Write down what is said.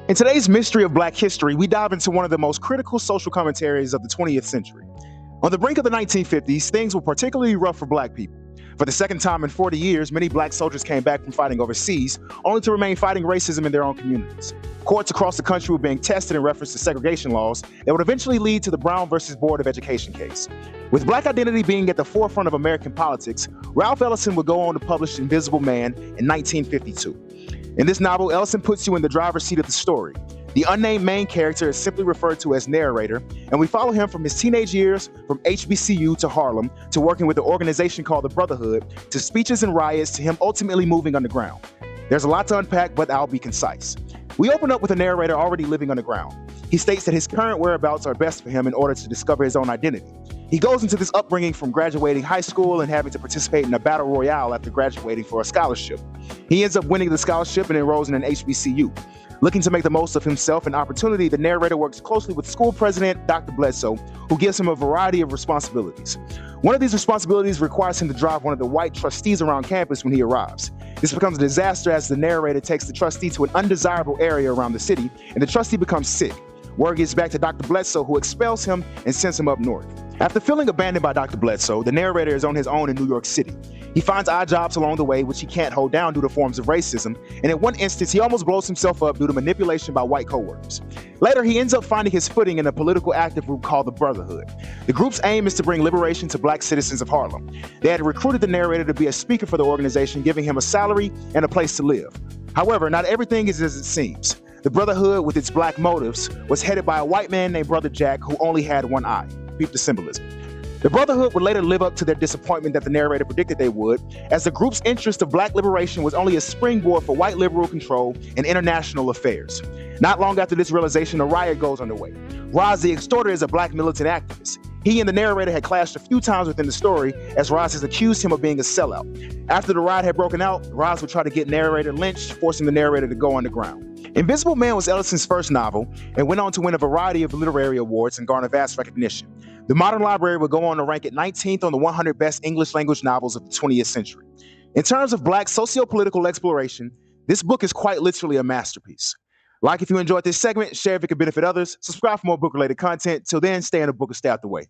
In today's Mystery of Black History, we dive into one of the most critical social commentaries of the 20th century. On the brink of the 1950s, things were particularly rough for Black people. For the second time in 40 years, many Black soldiers came back from fighting overseas, only to remain fighting racism in their own communities. Courts across the country were being tested in reference to segregation laws that would eventually lead to the Brown versus Board of Education case. With Black identity being at the forefront of American politics, Ralph Ellison would go on to publish Invisible Man in 1952. In this novel, Ellison puts you in the driver's seat of the story. The unnamed main character is simply referred to as narrator, and we follow him from his teenage years, from HBCU to Harlem, to working with the organization called the Brotherhood, to speeches and riots, to him ultimately moving underground. There's a lot to unpack, but I'll be concise. We open up with a narrator already living underground. He states that his current whereabouts are best for him in order to discover his own identity. He goes into this upbringing from graduating high school and having to participate in a battle royale after graduating for a scholarship. He ends up winning the scholarship and enrolls in an HBCU. Looking to make the most of himself and opportunity, the narrator works closely with school president, Dr. Bledsoe, who gives him a variety of responsibilities. One of these responsibilities requires him to drive one of the white trustees around campus when he arrives. This becomes a disaster as the narrator takes the trustee to an undesirable area around the city, and the trustee becomes sick. Word gets back to Dr. Bledsoe, who expels him and sends him up north. After feeling abandoned by Dr. Bledsoe, the narrator is on his own in New York City. He finds odd jobs along the way, which he can't hold down due to forms of racism, and in one instance, he almost blows himself up due to manipulation by white coworkers. Later, he ends up finding his footing in a political active group called the Brotherhood. The group's aim is to bring liberation to Black citizens of Harlem. They had recruited the narrator to be a speaker for the organization, giving him a salary and a place to live. However, not everything is as it seems. The Brotherhood, with its Black motives, was headed by a white man named Brother Jack, who only had one eye. Peep the symbolism. The Brotherhood would later live up to their disappointment that the narrator predicted they would, as the group's interest of Black liberation was only a springboard for white liberal control in international affairs. Not long after this realization, a riot goes underway. Roz the Extorter is a Black militant activist. He and the narrator had clashed a few times within the story, as Roz has accused him of being a sellout. After the riot had broken out, Roz would try to get narrator lynched, forcing the narrator to go underground. Invisible Man was Ellison's first novel and went on to win a variety of literary awards and garner vast recognition. The Modern Library would go on to rank it 19th on the 100 best English language novels of the 20th century. In terms of Black socio-political exploration, this book is quite literally a masterpiece. Like if you enjoyed this segment, share if it could benefit others, subscribe for more book-related content. Till then, stay in the book and stay out the way.